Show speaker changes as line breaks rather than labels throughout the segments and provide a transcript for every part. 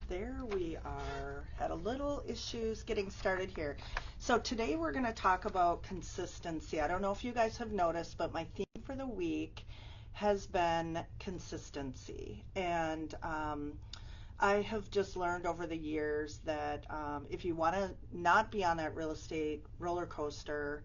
There we are. Had a little issues getting started here. So today we're going to talk about consistency. I don't know if you guys have noticed, but my theme for the week has been consistency. And I have just learned over the years that if you want to not be on that real estate roller coaster,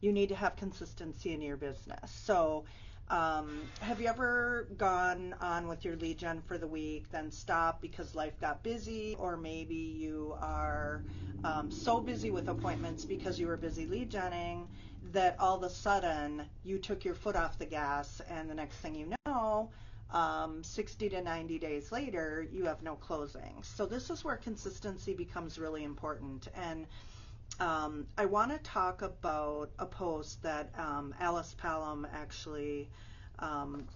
you need to have consistency in your business. So have you ever gone on with your lead gen for the week, then stopped because life got busy, or maybe you are so busy with appointments because you were busy lead genning that all of a sudden you took your foot off the gas, and the next thing you know, 60 to 90 days later, you have no closings. So this is where consistency becomes really important. And I want to talk about a post that Alice Palom actually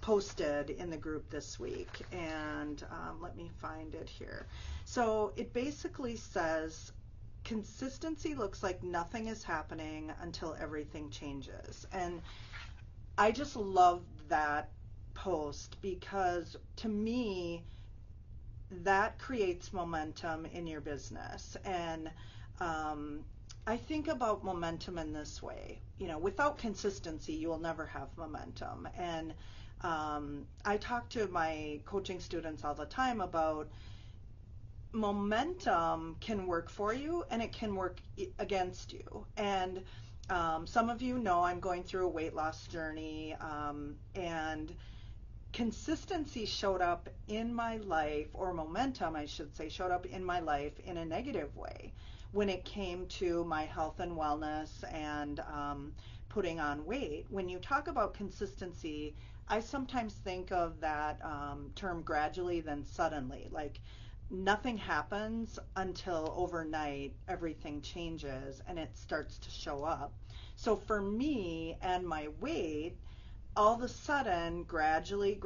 posted in the group this week, and let me find it here. So it basically says, consistency looks like nothing is happening until everything changes. And I just love that post because to me, that creates momentum in your business. And I think about momentum in this way. You know, without consistency, you will never have momentum. And I talk to my coaching students all the time about momentum can work for you and it can work against you. And some of you know I'm going through a weight loss journey, and consistency showed up in my life, or momentum, I should say, showed up in my life in a negative way when it came to my health and wellness and putting on weight. When you talk about consistency, I sometimes think of that term gradually then suddenly, like nothing happens until overnight everything changes and it starts to show up. So for me and my weight, all of a sudden, gradually,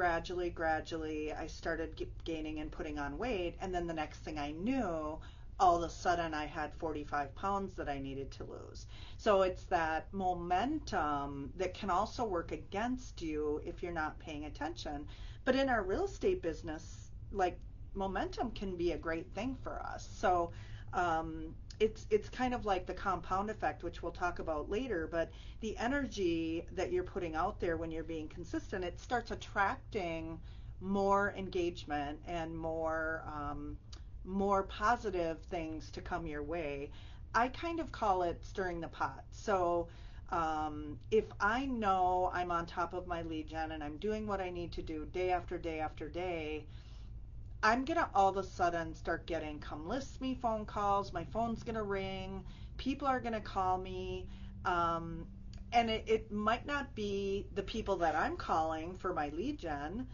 I started gaining and putting on weight. And then the next thing I knew, all of a sudden I had 45 pounds that I needed to lose. So it's that momentum that can also work against you if you're not paying attention. But in our real estate business, like, momentum can be a great thing for us. So it's kind of like the compound effect, which we'll talk about later, but the energy that you're putting out there when you're being consistent, it starts attracting more engagement and more positive things to come your way. I kind of call it stirring the pot. So if I know I'm on top of my lead gen and I'm doing what I need to do day after day after day, I'm going to all of a sudden start getting come list me phone calls. My phone's going to ring. People are going to call me. And it might not be the people that I'm calling for my lead gen.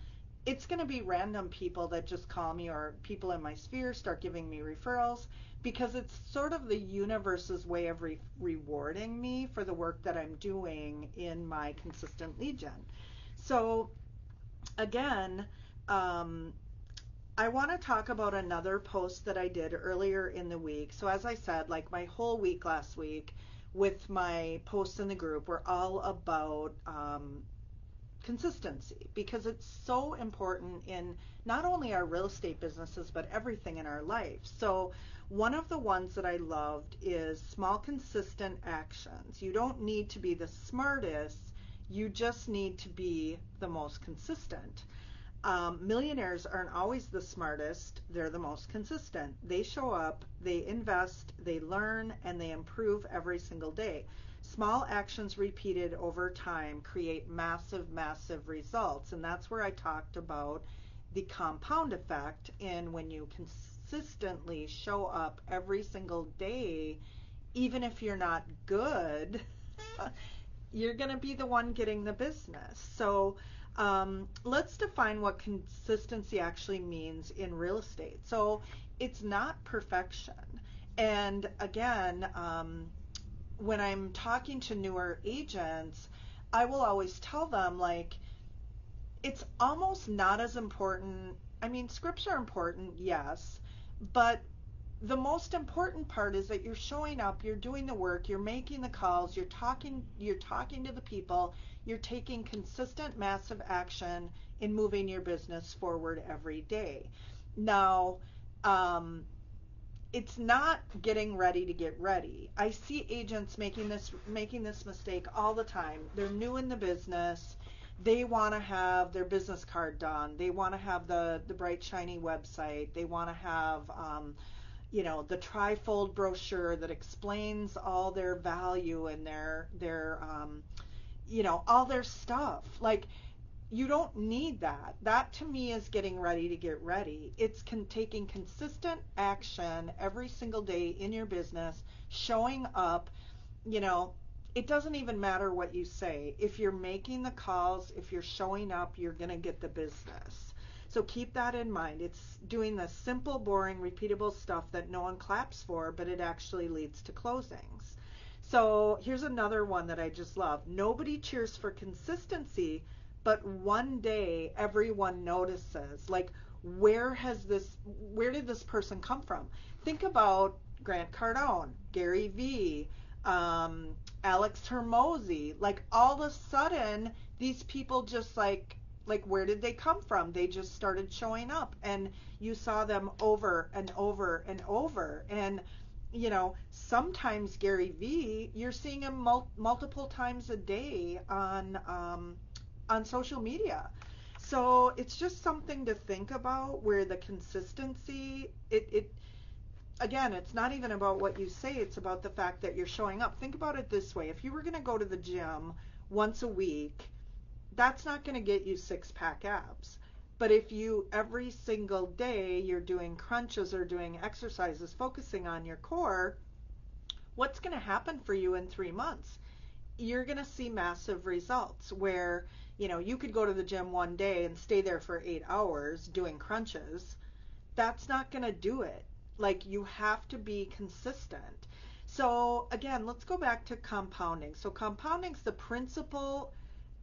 It's going to be random people that just call me, or people in my sphere start giving me referrals, because it's sort of the universe's way of rewarding me for the work that I'm doing in my consistent lead gen. So again, I want to talk about another post that I did earlier in the week. So as I said, like my whole week last week with my posts in the group were all about consistency, because it's so important in not only our real estate businesses, but everything in our life. So one of the ones that I loved is small, consistent actions. You don't need to be the smartest. You just need to be the most consistent. Millionaires aren't always the smartest, they're the most consistent. They show up, they invest, they learn, and they improve every single day. Small actions repeated over time create massive, massive results. And that's where I talked about the compound effect in when you consistently show up every single day, even if you're not good, you're going to be the one getting the business. So let's define what consistency actually means in real estate. So it's not perfection. And again, when I'm talking to newer agents, I will always tell them, like, it's almost not as important. I mean, scripts are important, yes, but the most important part is that you're showing up, you're doing the work, you're making the calls, you're talking to the people, you're taking consistent, massive action in moving your business forward every day. Now, um, it's not getting ready to get ready. I see agents making this mistake all the time. They're new in the business. They want to have their business card done. They want to have the bright shiny website. They want to have the trifold brochure that explains all their value and their all their stuff. Like, you don't need that. That to me is getting ready to get ready. It's taking consistent action every single day in your business, showing up. You know, it doesn't even matter what you say. If you're making the calls, if you're showing up, you're going to get the business. So keep that in mind. It's doing the simple, boring, repeatable stuff that no one claps for, but it actually leads to closings. So here's another one that I just love. Nobody cheers for consistency, but one day everyone notices. Like, where did this person come from? Think about Grant Cardone, Gary Vee, Alex Hermosi. Like, all of a sudden, these people just like where did they come from? They just started showing up, and you saw them over and over and over. And sometimes Gary Vee, you're seeing him multiple times a day on social media. So it's just something to think about, where the consistency, it again, it's not even about what you say, it's about the fact that you're showing up. Think about it this way. If you were going to go to the gym once a week, that's not going to get you six-pack abs. But if you every single day you're doing crunches or doing exercises focusing on your core, what's going to happen for you in 3 months? You're going to see massive results where, you could go to the gym one day and stay there for 8 hours doing crunches. That's not going to do it. Like, you have to be consistent. So again, let's go back to compounding. So compounding's the principle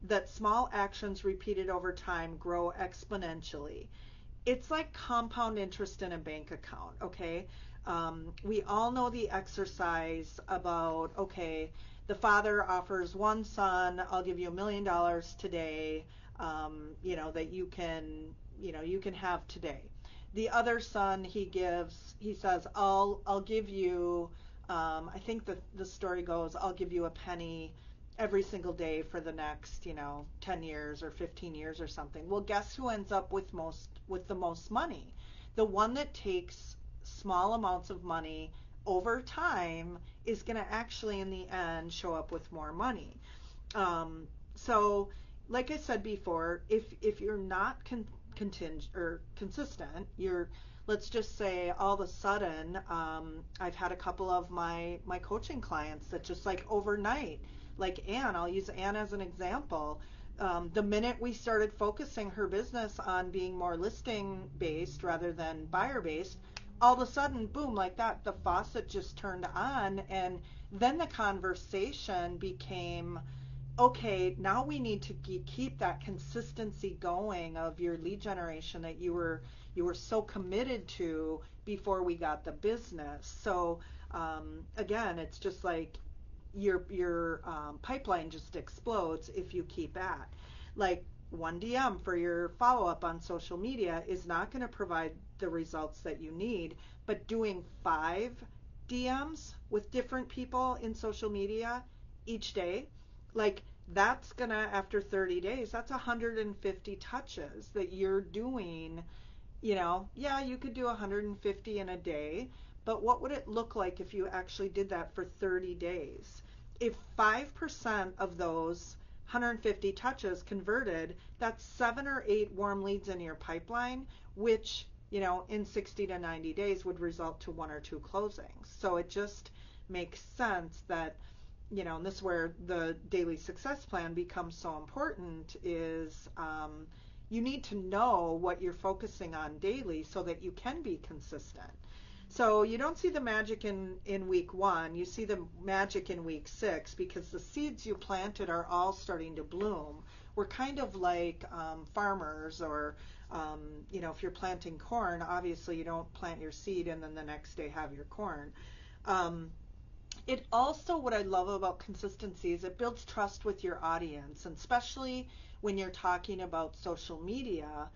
that small actions repeated over time grow exponentially. It's like compound interest in a bank account, okay? We all know the exercise about, okay, the father offers one son, I'll give you $1 million today, that you can have today. The other son, he says, I'll give you, I think the story goes, I'll give you a penny every single day for the next, 10 years or 15 years or something. Well, guess who ends up with the most money? The one that takes small amounts of money over time is going to actually in the end show up with more money. So like I said before, if you're not contingent or consistent, let's just say all of a sudden, I've had a couple of my coaching clients that just like overnight, like Anne, I'll use Anne as an example. The minute we started focusing her business on being more listing based rather than buyer based, all of a sudden, boom, like that, the faucet just turned on, and then the conversation became, okay, now we need to keep that consistency going of your lead generation that you were so committed to before we got the business. So again, it's just like your pipeline just explodes if you keep at. Like, one DM for your follow-up on social media is not going to provide the results that you need, but doing 5 DMs with different people in social media each day, like, that's gonna, after 30 days, that's 150 touches that you're doing. Yeah, you could do 150 in a day, but what would it look like if you actually did that for 30 days? If 5% of those 150 touches converted, that's 7 or 8 warm leads in your pipeline, which, in 60 to 90 days would result to 1 or 2 closings. So it just makes sense that, and this is where the daily success plan becomes so important, is you need to know what you're focusing on daily so that you can be consistent. So you don't see the magic in week 1, you see the magic in week 6, because the seeds you planted are all starting to bloom. We're kind of like farmers, or if you're planting corn, obviously you don't plant your seed and then the next day have your corn. It also, what I love about consistency is it builds trust with your audience, and especially when you're talking about social media.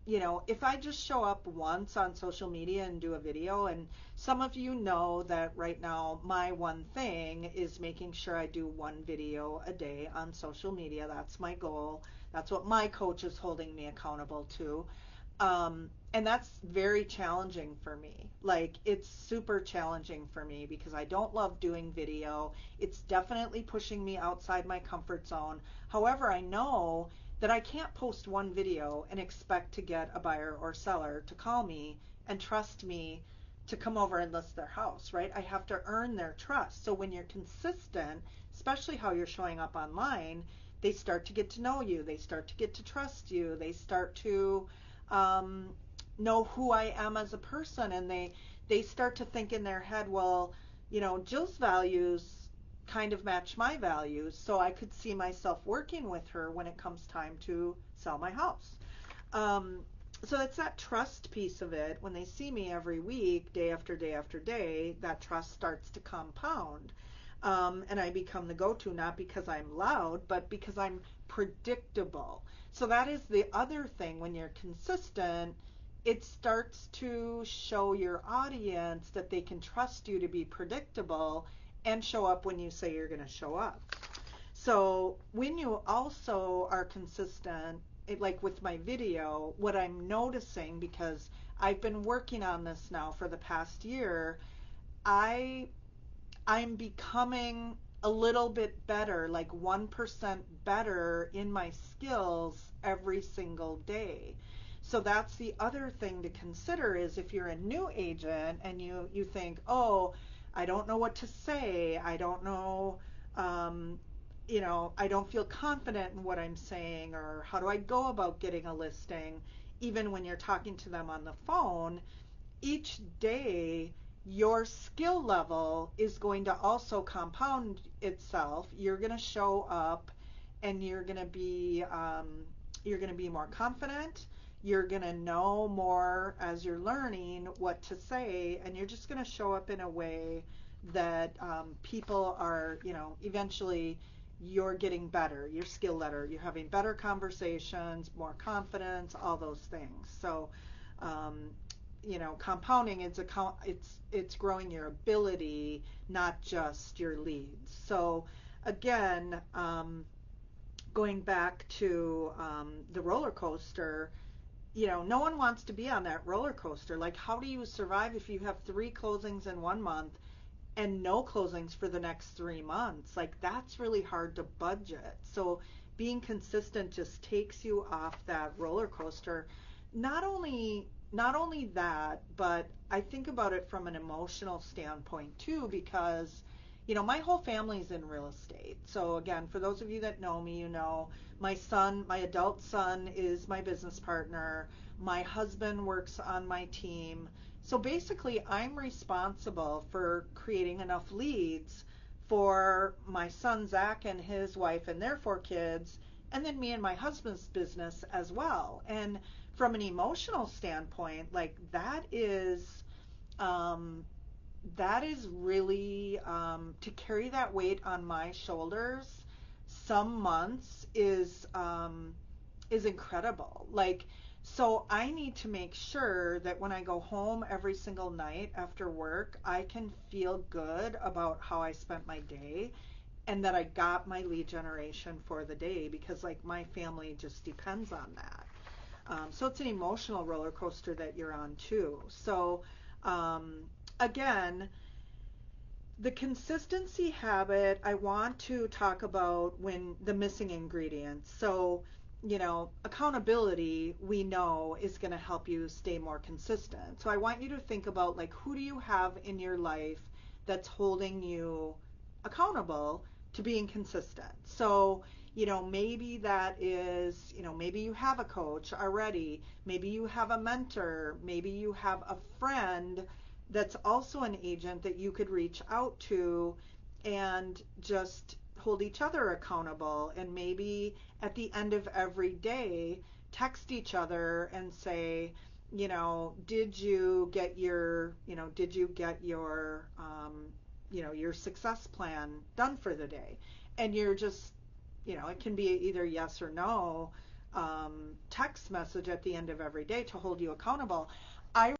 if I just show up once on social media and do a video, and some of you know that right now my one thing is making sure I do one video a day on social media. That's my goal. That's what my coach is holding me accountable to. And that's very challenging for me. Like, it's super challenging for me because I don't love doing video. It's definitely pushing me outside my comfort zone. However, I know that I can't post one video and expect to get a buyer or seller to call me and trust me to come over and list their house, right? I have to earn their trust. So when you're consistent, especially how you're showing up online, they start to get to know you. They start to get to trust you. They start to know who I am as a person, and they start to think in their head, well, Jill's values kind of match my values, so I could see myself working with her when it comes time to sell my house. So it's that trust piece of it. When they see me every week, day after day after day, that trust starts to compound. And I become the go-to, not because I'm loud, but because I'm predictable. So that is the other thing. When you're consistent, it starts to show your audience that they can trust you to be predictable and show up when you say you're going to show up. So when you also are consistent, like with my video, what I'm noticing, because I've been working on this now for the past year, I'm becoming a little bit better, like 1% better in my skills every single day. So that's the other thing to consider, is if you're a new agent and you think, oh, I don't know what to say, I don't know, I don't feel confident in what I'm saying, or how do I go about getting a listing, even when you're talking to them on the phone, each day your skill level is going to also compound itself. You're going to show up and you're going to be more confident. You're going to know more as you're learning what to say, and you're just going to show up in a way that people are, eventually you're getting better, your skill better, you're having better conversations, more confidence, all those things. So compounding, it's growing your ability, not just your leads. So again, going back to the roller coaster, no one wants to be on that roller coaster. Like, how do you survive if you have 3 closings in 1 month and no closings for the next 3 months? Like, that's really hard to budget. So being consistent just takes you off that roller coaster. Not only that, but I think about it from an emotional standpoint too, because my whole family's in real estate. So again, for those of you that know me, my adult son is my business partner. My husband works on my team. So basically, I'm responsible for creating enough leads for my son Zach and his wife and their 4 kids, and then me and my husband's business as well. And from an emotional standpoint, like, that is really, to carry that weight on my shoulders some months is incredible. Like, so I need to make sure that when I go home every single night after work, I can feel good about how I spent my day and that I got my lead generation for the day, because like my family just depends on that. So it's an emotional roller coaster that you're on too. So again, the consistency habit, I want to talk about when the missing ingredients. So, accountability, we know, is going to help you stay more consistent. So I want you to think about, like, who do you have in your life that's holding you accountable to being consistent? So, maybe that is, maybe you have a coach already. Maybe you have a mentor. Maybe you have a friend that's also an agent that you could reach out to and just hold each other accountable. And maybe at the end of every day, text each other and say, did you get your your success plan done for the day? And you're just, it can be either yes or no. text message at the end of every day to hold you accountable. I